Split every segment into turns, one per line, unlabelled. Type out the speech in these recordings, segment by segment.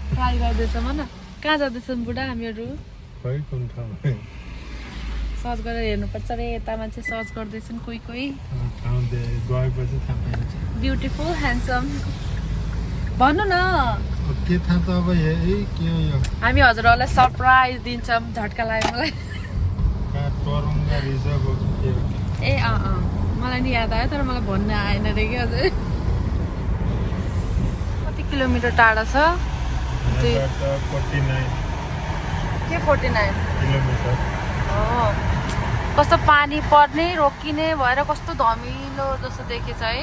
Try गर्दैछौँ न कहाँ जाँदैछौँ बुढा हामीहरू
खै कुन ठाउँ
सर्च गरेर हेर्नुपर्छ रे यता मान्छे सर्च गर्दैछन् कोही कोही
ठाउँ गएपछि थाहा पाइन्छ
ब्युटिफुल ह्यान्डसम भन्नु न
के थाहा त अब के हो यो
हामी हजुरहरूलाई सरप्राइज दिन्छौँ झट्का लाग्यो मलाई
टरुङ्गा रिजर्भ हो कि के हो
ए मलाई नि याद आयो तर मलाई भन्न आएन रे कि अझै कति किलोमिटर टाढा छ
49
के 49
किलोमिटर
हो कस्तो पानी पर्ने रोकिने भएर कस्तो धमिलो जस्तो देखेछ है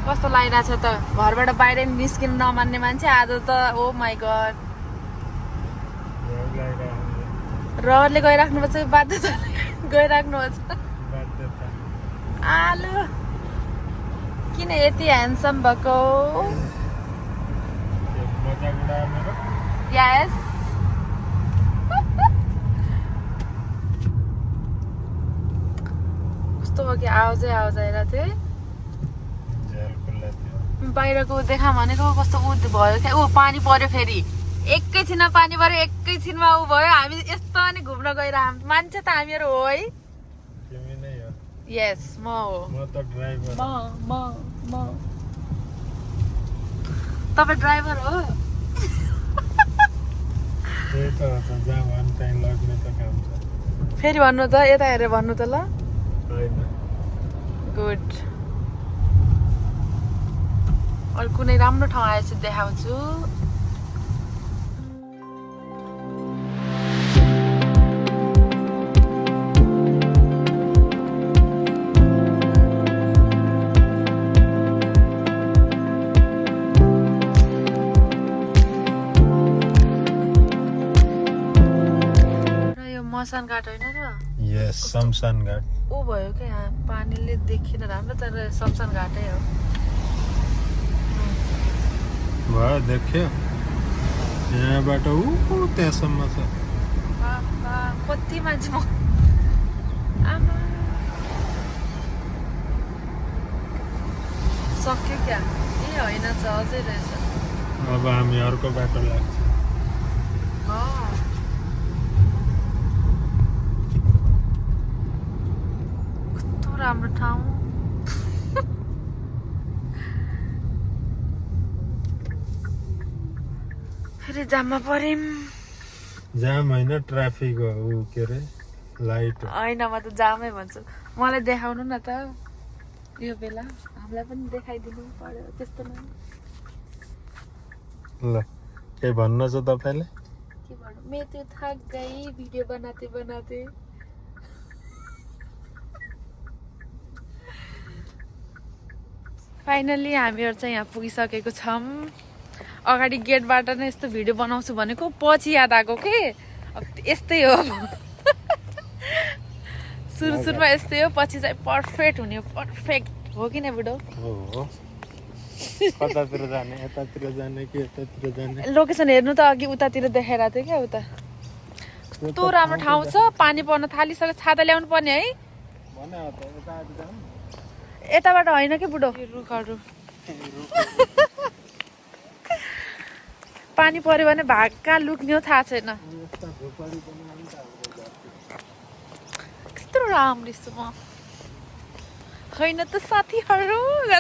कस्तो लागिरहेछ त घरबाट बाहिर निस्किनु नमान्ने मान्छे आज त ओ माई गड रहरले गइराख्नुपर्छ बाध्यता गइराख्नुपर्छ आलु किन यति ह्यान्डसम भएको यस कस्तो हो कि आवाजै आवाज आइरहेको थियो बाहिरको देखा भनेको कस्तो उ भयो क्या ऊ पानी पर्यो फेरि एकैछिनमा पानी पर्यो एकैछिनमा ऊ भयो हामी यस्तो अनि घुम्न गइरहँ मान्छे त हामीहरू हो है यस म हो म तपाईँ ड्राइभर हो फेरि भन्नु त यता हेरेर भन्नु त ल गुड अरू कुनै राम्रो ठाउँ आएपछि देखाउँछु मसान घाट होइन र
यस शमशान घाट
ऊ भयो क्या यहाँ पानीले देखिन राम्रो तर शमशान घाटै हो
भयो देख्यो यहाँबाट ऊ त्यहाँसम्म छ
कति मान्छे म आमा सक्यो क्या ए होइन छ अझै रहेछ
अब हामी अर्को बाटो लाग्छ
कस्तो राम्रो ठाउँ फेरि जाममा पर्यौँ
जाम होइन ट्राफिक हो ऊ के अरे लाइट
होइन म त जामै भन्छु मलाई देखाउनु न त यो बेला हामीलाई पनि देखाइदिनु पर्यो त्यस्तो न
ल केही भन्नु छ तपाईँले
के भन्नु मैं तो थक गई भिडियो बनाते बनाते फाइनली हामीहरू चाहिँ यहाँ पुगिसकेको छौँ अगाडि गेटबाट नै यस्तो भिडियो बनाउँछु भनेको पछि याद आएको के यस्तै हो सुरुमा यस्तै हो पछि चाहिँ पर्फेक्ट हुने पर्फेक्ट हो कि न बुढो
कतातिर जाने यतातिर जाने कि यतातिर जाने
लोकेसन हेर्नु त अघि उतातिर देखाइरहेको थियो क्या उता कस्तो राम्रो ठाउँ छ पानी पर्न थालिसक्यो छाता ल्याउनु पर्ने है यताबाट होइन कि बुढो रुखहरू पानी पर्यो भने भाग कहाँ लुक्ने हो थाहा छैन कस्तो राम्रो छु म होइन त साथीहरू है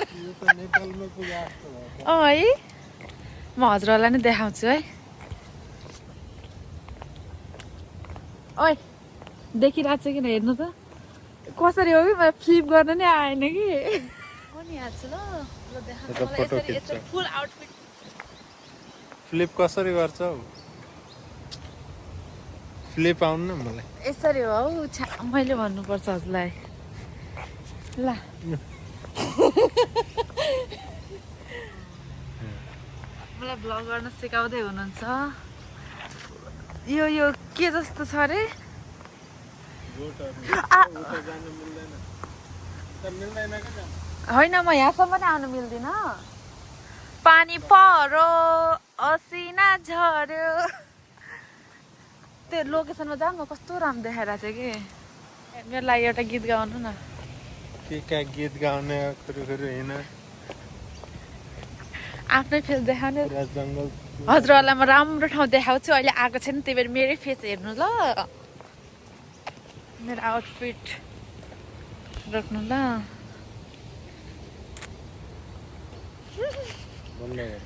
म हजुरहरूलाई नै देखाउँछु है ओइ देखिरहेको छ किन हेर्नु त कसरी हो कि म फ्लिप गर्न नै आएन कि पनि हाल्छु ल फुल आउटफिट
फ्लिप कसरी गर्छ फ्लिप आउनु न मलाई
यसरी हो हौ मैले भन्नुपर्छ हजुरलाई ल मलाई भ्लग गर्न सिकाउँदै हुनुहुन्छ यो के जस्तो छ अरे होइन म यहाँसम्म नै आउनु मिल्दिन पानी पर्यो असिना झर्यो त्यो लोकेसनमा जाऊँ न कस्तो राम्रो देखाइरहेको थियो कि मेरो लागि एउटा गीत गाउनु न
के गीत गाउने होइन
आफ्नै फेस देखाउने
पुरा जङ्गल
हजुरहरूलाई म राम्रो ठाउँ देखाउँछु अहिले आएको छैन त्यही भएर मेरै फेस हेर्नु ल मेरो आउटफिट रोक्नु ल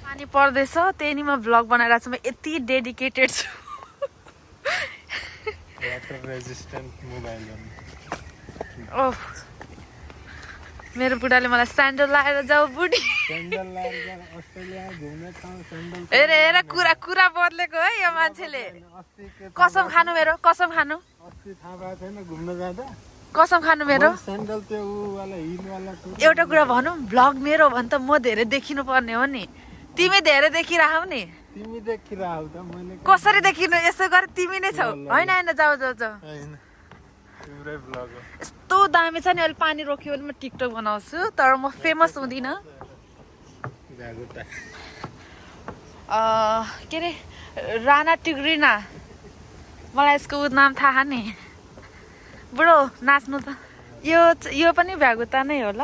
पानी पर्दैछ त्यही नि म भ्लग बनाइरहेको छु म यति डेडिकेटेड छु
वाटर रेजिस्टेन्ट मोबाइल
ओह मेरो बुढाले मलाई स्यान्डल लाएर जाऊ बुढी
स्यान्डल लाएर अस्ट्रेलिया घुम्ने ठाउँ स्यान्डल
हेर हेर कुरा बदलेको है यो मान्छेले कसम खानु मेरो कसम खानु
अस्ति थाहा भएको छैन घुम्न जाँदा
कसम खानु मेरो
स्यान्डल त्यो वाला हिल वाला
एउटा कुरा भनौँ भ्लग मेरो भने त म धेरै देखिनु पर्ने हो नि तिमी धेरै देखिराखौ नि
तिमी देखिरहौ त मैले
कसरी देखिनु यसो गर तिमी नै छौ होइन होइन जाऊ जाऊ जाऊ
हैन तिम्रै भ्लग हो
यस्तो दामी छ नि अहिले पानी रोक्यो भने म टिकटक बनाउँछु तर म फेमस हुँदिनँ
जागुटा
के अरे राणा टिग्रिना मलाई यसको नाम थाहा नि बुढो नाच्नु त यो पनि भ्यागुता नै हो ल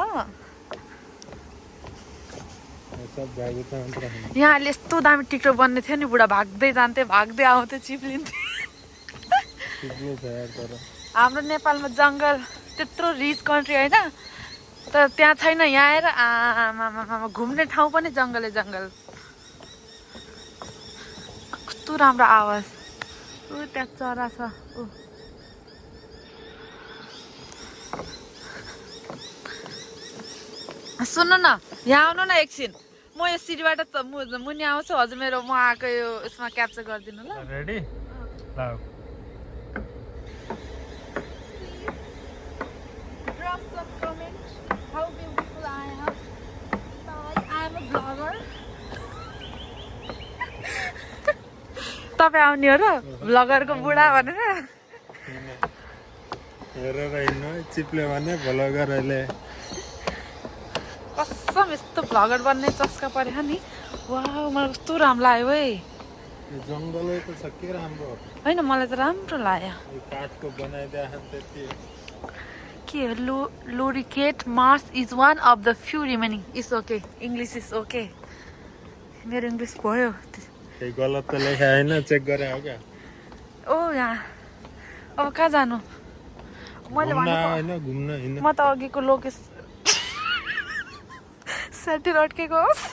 सब जागुटा मात्र हो
यहाँ अहिले यस्तो दामी टिकटक बन्ने थियो नि बुढा भाग्दै जान्थे भाग्दै आउँथे चिप्लिन्थे
ठिकै छ यार तर
हाम्रो नेपालमा जङ्गल त्यत्रो रिच कन्ट्री होइन तर त्यहाँ छैन यहाँ आएर आमा घुम्ने ठाउँ पनि जङ्गलै जङ्गल कस्तो राम्रो आवाज ऊ त्यहाँ चरा छ ऊ सुन्नु न यहाँ आउनु न एकछिन म यो सिडीबाट त मुनि आउँछु हजुर मेरो म आएको यो यसमा क्याप्चर गरिदिनु ल
रेडी ल
Drop some comments how beautiful I am. I am a blogger. तपाईँ आउने हो र भ्लगरको बुढा भनेर
हेरेर हिँड्नु चिप्ले भने भ्लगर अहिले
कसम यस्तो भ्लगर बन्ने चस्का परेको नि वाह मलाई कस्तो राम्रो लाग्यो है
यो जङ्गलै त छ के राम्रो
होइन मलाई त राम्रो लाग्यो
यो काठको बनाइदिए त्यति
के lorikeet Mars is one of the few remaining is okay English is okay मेरो इङ्ग्लिस भयो
केही गलत त लेखा होइन चेक गरे हो क्या
ओ यहाँ अब कहाँ जानु मैले
होइन घुम्न हिँड्न
म त अघिको लोकेस सेटिर अड्केको होस्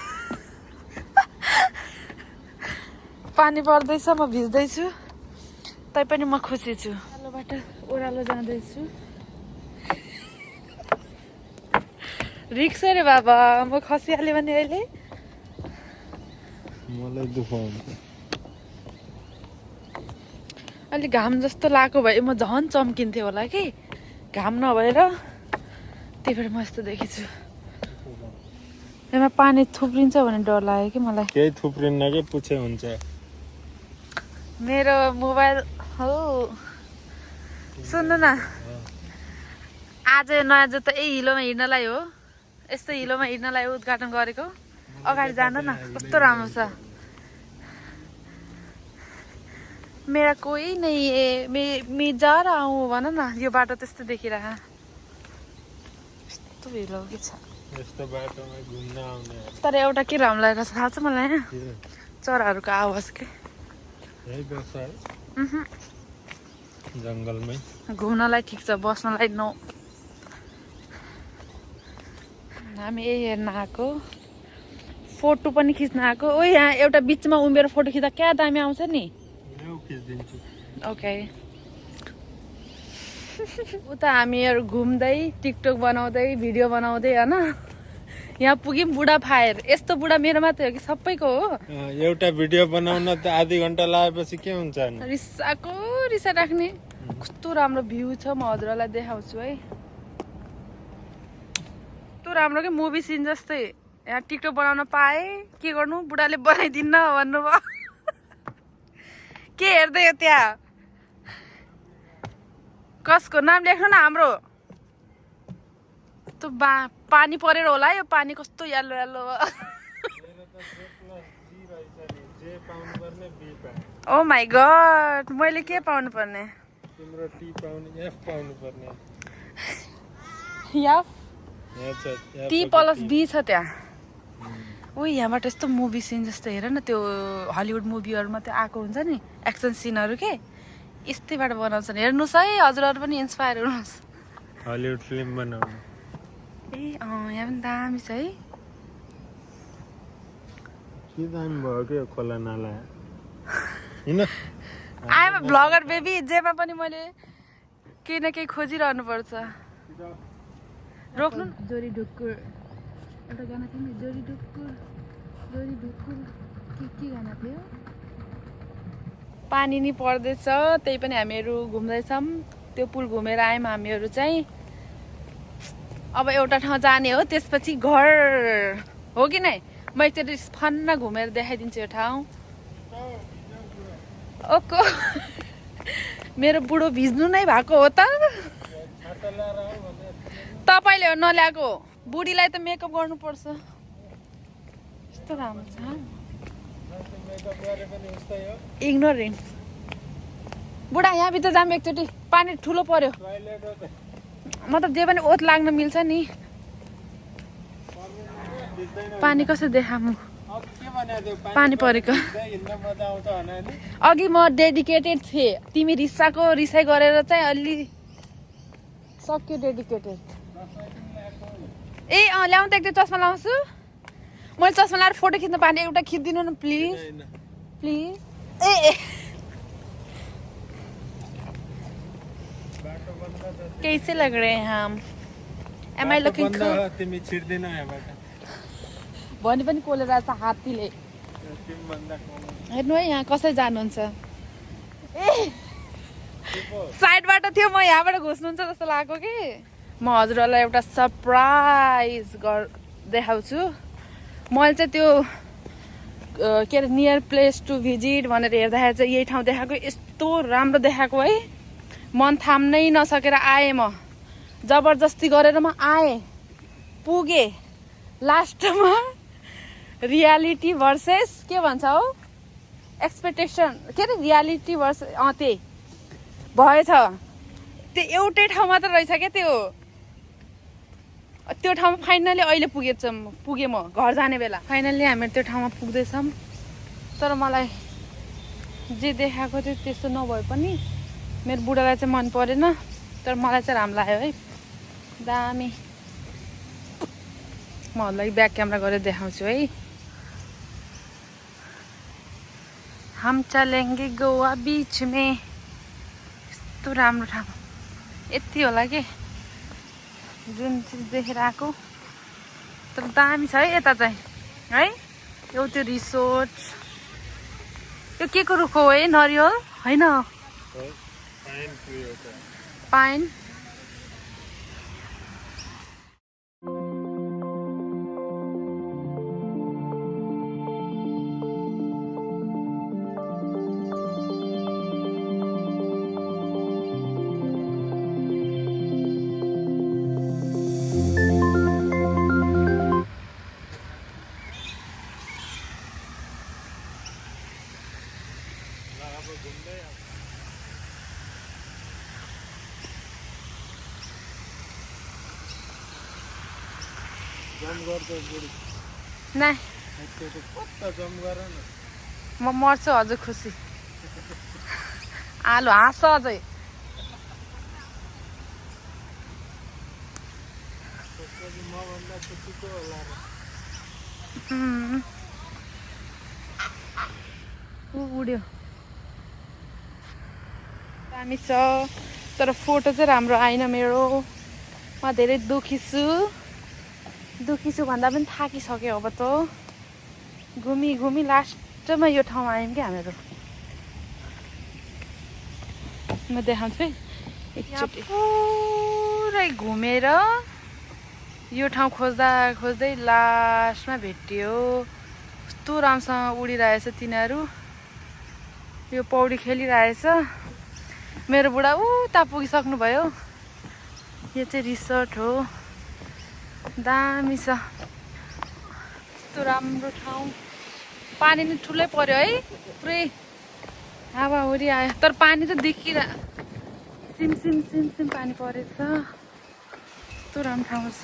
पानी पर्दैछ म भिज्दैछु तैपनि म खुसी छु ओह्रालोबाट ओह्रालो जाँदैछु रिक्स रे बाबा म खसिहालेँ भने अहिले
मलाई दुःख हुन्छ
अलि घाम जस्तो लागेको भए म झन् चम्किन्थेँ होला कि घाम नभएर त्यही भएर म यस्तो देखेछु यसमा पानी थुप्रिन्छ भने डर लाग्यो कि मलाई
केही थुप्रिन्न के पुछे हुन्छ
मेरो मोबाइल हो सुन्नु न आज नयाँ जुत्ता यही हिलोमा हिँड्नलाई हो यस्तो हिलोमा हिँड्नलाई उद्घाटन गरेको अगाडि जानु न कस्तो राम्रो छ मेरा कोही नै मैं जा रहा हूँ भन न यो बाटो त्यस्तो देखिरह यस्तो हिलो के छ
यस्तो बाटोमा घुम्न आउने
तर एउटा के राम्रो लागेको छ थाहा छ मलाई चराहरूको आवाज के
यही बस्छ है जङ्गलमै
घुम्नलाई ठिक छ बस्नलाई नो हामी यही हेर्न आएको फोटो पनि खिच्न आएको ओ यहाँ एउटा बिचमा उभिएर फोटो खिच्दा क्या दामी आउँछ नि ओके उता हामीहरू घुम्दै टिकटक बनाउँदै भिडियो बनाउँदै होइन यहाँ पुग्यौँ बुढा फायर यस्तो बुढा मेरो मात्रै हो कि सबैको हो
एउटा भिडियो बनाउन त आधी घन्टा लागेपछि के हुन्छ
रिसा राख्ने कस्तो राम्रो भ्यू छ म हजुरलाई देखाउँछु है कस्तो राम्रो के मुभी सिन जस्तै यहाँ टिकटक बनाउन पाएँ के गर्नु बुढाले बनाइदिन्न भन्नुभयो के हेर्दै हो त्यहाँ कसको नाम लेख्नु न हाम्रो यस्तो पानी परेर होला यो पानी कस्तो yellow yellow oh my god मैले के पाउनु पर्ने
तिम्रो टी पाउनु एफ पाउनु पर्ने
एफ टी प्लस बी छ त्यहाँ ओ यहाँबाट यस्तो मुभी सिन जस्तो हेर न त्यो हलिउड मुभीहरुमा त्यो आएको हुन्छ नि एक्सन सिनहरु के यस्तैबाट बनाउँछन् हेर्नुस् है हजुरहरु पनि इन्स्पायर हुनुस्
हलिउड फिल्म बनाउनु
ए यहाँ पनि दामी छ है
के दामी भयो के खोला नाला हैन
I am a blogger baby जेमा पनि मैले केही न केही खोजिरहनु पर्छ रोक्नु जोरी ढुक्कुर एउटा गाना थियो नि जोरी ढुक्कुर के गाना थियो पानी नि पर्दैछ त्यही पनि हामीहरू घुम्दैछौँ त्यो पुल घुमेर आयौँ हामीहरू चाहिँ अब एउटा ठाउँ जाने हो त्यसपछि घर हो कि नै म एकचोटि फन्न घुमेर देखाइदिन्छु यो ठाउँ ओको मेरो बुढो भिज्नु नै भएको हो त तपाईले हो नल्याएको बुढीलाई त मेकअप गर्नुपर्छ यस्तो राम्रो छ इग्नोरेन्ट बुढा यहाँभित्र जाम एकचोटि पानी ठुलो पर्यो मतलब जे पनि ओत लाग्न मिल्छ नि पानी कसरी देखामु पानी परेको अघि म डेडिकेटेड थिएँ तिमी रिसाइ गरेर चाहिँ अलि सक्यो डेडिकेटेड ए ल्याउँ त एक चस्मा लाउँछु मैले चस्मा लाएर फोटो खिच्न पानी एउटा खिचिदिनु न प्लिज प्लिज ए कैसे लग रहे हैं हम एम आई लुकिंग
तिमी छिर्दिन यहाँबाट
भनि पनि कोलेर आछ हात्तीले हेर्नु है यहाँ कसरी जानुहुन्छ ए साइडबाट थियो म यहाँबाट घुस्नुहुन्छ जस्तो लागेको कि म हजुरहरूलाई एउटा सरप्राइज देखाउँछु मैले चाहिँ त्यो के अरे नियर प्लेस टु भिजिट भनेर हेर्दाखेरि चाहिँ यही ठाउँ देखाएको यस्तो राम्रो देखाएको है मन थाम्नै नसकेर आएँ म जबरजस्ती गरेर म आएँ पुगेँ लास्टमा रियालिटी भर्सेस के भन्छ हौ एक्सपेक्टेसन के अरे रियालिटी भर्सेस त्यही भएछ त्यो एउटै ठाउँ मात्र रहेछ क्या त्यो ठाउँमा फाइनली अहिले पुगेँ म घर जाने बेला फाइनली हामी त्यो ठाउँमा पुग्दैछौँ तर मलाई जे देखाएको थियो त्यस्तो नभए पनि मेरो बुढालाई चाहिँ मन परेन तर मलाई चाहिँ राम्रो लाग्यो है दामी महरूलाई ब्याक क्यामेरा गरेर देखाउँछु है हम चलेंगे गोवा बीच में यस्तो राम्रो ठाउँ यति होला के जुन चिज देखेर आएको तर दामी छ है यता चाहिँ है यो त्यो रिसोर्ट यो के को रुख हो है नरिवल होइन पाइन नहीं म मर्छु हजुर खुसी आलु हाँस अझै उड्यो दामी छ तर फोटो चाहिँ राम्रो आएन मेरो म धेरै दुखी छु भन्दा पनि थाकिसक्यो अब त घुमी लास्टमा यो ठाउँमा आयौँ कि हामीहरू म देखाउँछु है एकचोटि पुरै घुमेर यो ठाउँ खोज्दै लास्टमा भेटियो कस्तो राम्रोसँग उडिरहेछ तिनीहरू यो पौडी खेलिरहेछ मेरो बुढा उता पुगिसक्नु भयो यो चाहिँ रिसोर्ट हो दामी छ कस्तो राम्रो ठाउँ पानी नि ठुलै पर्यो है पुरै हावाहुरी आयो तर पानी त देखिरह सिम पानी परेछ कस्तो राम्रो ठाउँ छ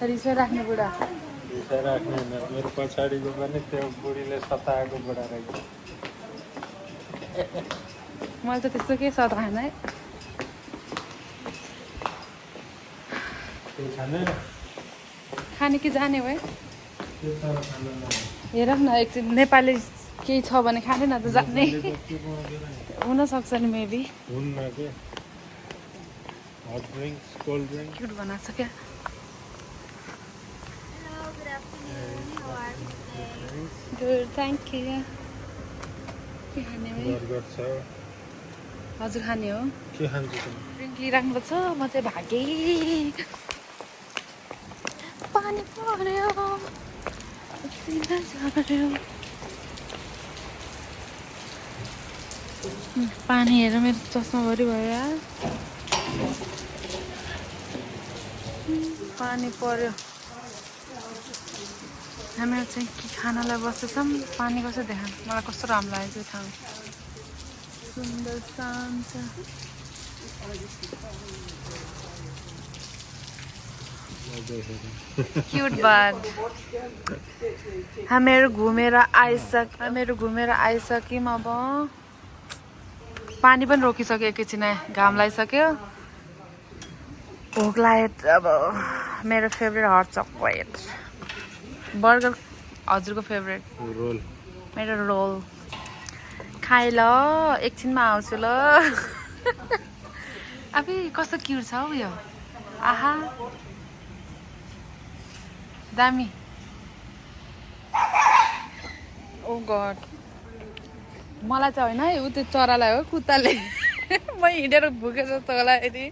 रिसो राख्ने बुढा
रिसाइ राख्ने होइन मेरो पछाडिको पनि त्यो बुढीले सताएको बुढा रहेछ
मैले त त्यस्तो केही सताएन है
त्यो खाने
खाने कि जाने भयो
त्यो तर खानु नआयो।
हेर न एकछिन नेपाली केही छ भने खाने न त जाने हुनसक्छ नि मेबी
हुन्न के hot drinks cold drink
cute बनाएको छ क्या गुड थ्याङ्क यू के खाने हो
बर्गर छ
हजुर खाने हो
के खान्छ त
ड्रिङ्क लिइराख्नुपर्छ म चाहिँ भागेँ पानी पर्यो पसिना झर्यो पानी हेर मेरो चस्माभरि भयो यार पानी पर्यो हामीहरू चाहिँ के खानालाई बसेछौँ पानी कसो देखा मलाई कस्तो राम्रो लाग्यो त्यो ठाउँ सुन्दर शान्त क्युट बर्ड हामीहरू घुमेर आइसक्यौँ अब पानी पनि रोकिसक्यो एकैछिन घाम लागिसक्यो भोक लाग्यो अब मेरो फेभरेट हट चक्लेट बर्गर हजुरको फेभरेट
रोल
मेरो रोल खाए ल एकछिनमा आउँछु ल अबे कस्तो क्युट छ हौ यो आहा दामी ओ गड मलाई चाहिँ होइन है ऊ त्यो चरालाई हो कुत्ताले म हिँडेर भुके जस्तो होला यदि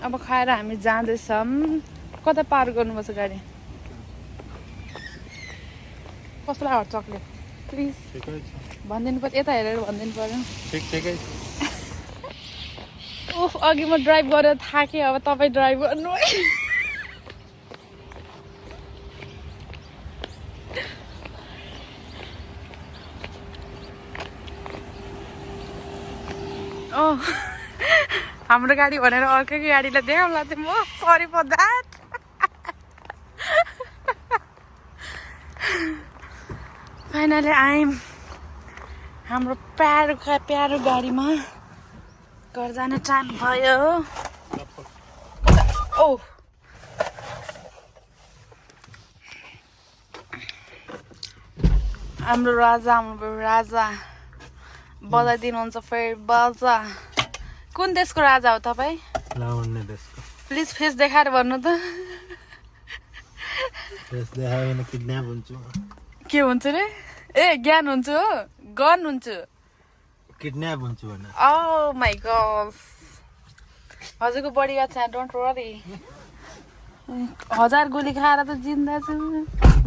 अब खाएर हामी जाँदैछौँ कता पार गर्नुपर्छ गाडी कस्तो लाग्यो चक्लेट प्लिज
ठिकै छ
भनिदिनु पर्यो यता हेरेर भनिदिनु पर्यो
ठिकै
उफ अघि म ड्राइभ गरेर थाकेँ अब तपाईँ ड्राइभ गर्नु हाम्रो गाडी भनेर अर्कैको गाडीलाई देखाउँला थिएँ म sorry for that finally I'm हाम्रो प्यारो गाडीमा घर जाने टाइम भयो ओ हाम्रो राजा बजाइदिनुहुन्छ फेरि बाजा कुन देशको राजा हो तपाईँ
लावण्य देशको
प्लिज फेस देखाएर भन्नु त
फेस देखायो भने किडन्याप हुन्छु
के हुन्छ रे ए ज्ञान हुन्छु हो गन हुन्छु
किडन्याप हुन्छु भने
ओ माई गॉड हजुरको बडी छ डोन्ट वरी 1000 गोली खाएर त जिन्दा छु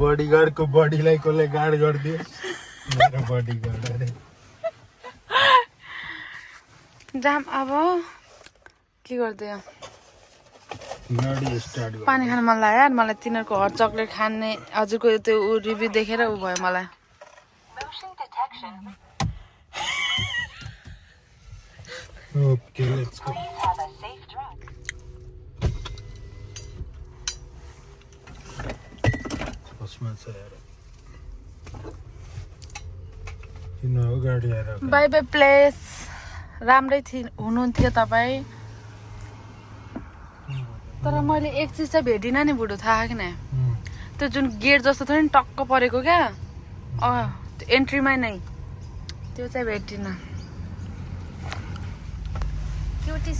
बडीगार्डको बडीलाई कसले गार्ड गरिदियो मेरो बडीगार्ड अरे
जाम अब के गर्दै
गाडी स्टार्ट गर्नु
पानी खान मन लाग्यो यार मलाई तिनीहरूको हट चक्लेट खाने हजुरको त्यो रिभ्यू देखेर उ भयो मलाई
ओके लेट्स गो कसमा छ यार किन हो गाडी आएर
बाई बाई प्लेस राम्रै हुनुहुन्थ्यो तपाईँ तर मैले एक चिज चाहिँ भेटिनँ नि बुढो थाहा किन त्यो जुन गेट जस्तो थियो नि टक्क परेको क्या त्यो एन्ट्रीमै नै त्यो चाहिँ भेटिनँ क्युटिस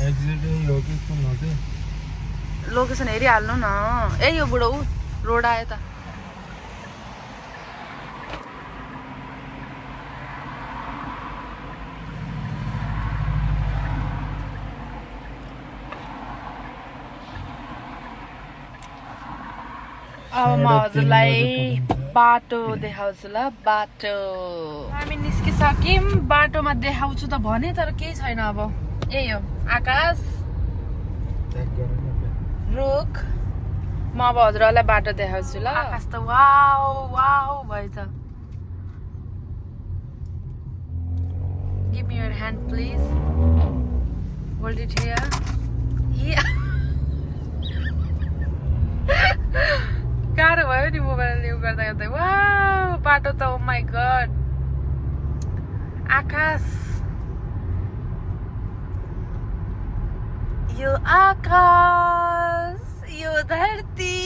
एक्जिट हो कि कुन हो कि
लोकेसन हेरिहाल्नु न ए यो बुढो ऊ रोड आयो त अब म हजुरलाई बाटो देखाउँछु ल बाटो हामी निस्किसक्यौँ बाटोमा देखाउँछु त भने तर केही छैन अब यही हो आकाश रुख म अब हजुरहरूलाई बाटो देखाउँछु ल आकाश त वाउ वाउ भएछ give me your hand please hold it here गर्दा गर्दै वाउ बाटो त ओ माई गड आकाश यो आकाश यो धरती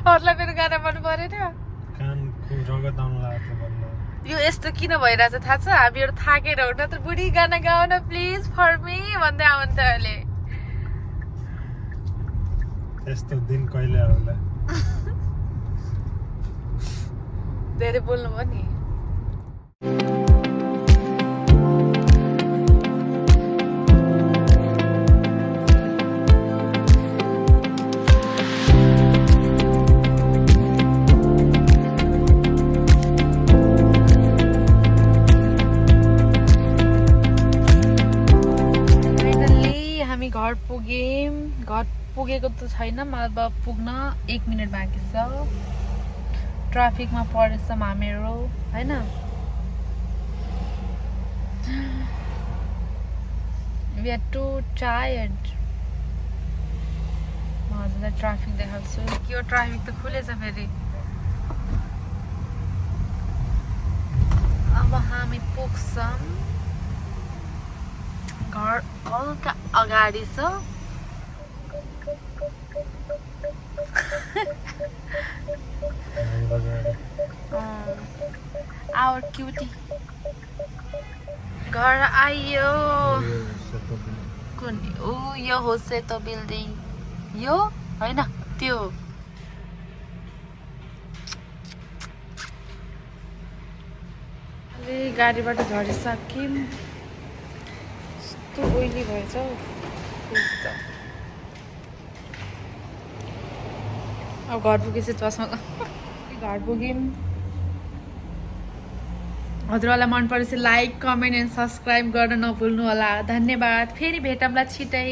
अरूलाई मेरो गाना मन परेन
कानको रगत आउनु लाग्यो बल्ल
यो यस्तो किन भइरहेछ थाहा छ हामीहरू थाकेर हो न त बुढी गाना गाउन प्लिज फर मी भन्दै आउनु अहिले
त्यस्तो दिन कहिले आउला
धेरै बोल्नु भयो नि घर पुग्यौँ घर पुगेको त छैन अब पुग्न 1 मिनट बाँकी छ ट्राफिकमा परेछौँ हामीहरू होइन वी आर टु टायर्ड म हजुरलाई ट्राफिक देखाउँछु के ट्राफिक त खुलेछ फेरि अब हामी पुग्छौँ घर हल्का अगाडि छ आवर क्युटी घर आइयो कुन ऊ यो हो सेतो बिल्डिङ यो होइन त्यो गाडीबाट झरिसक्यौँ कस्तो ओइली भएछ हौ अब घर पुगेपछि चस्मा घर पुग्यौँ हजुरहरूलाई मन परेपछि लाइक कमेन्ट एन्ड सब्सक्राइब गर्न नभुल्नु होला धन्यवाद फेरि भेटौँला छिटै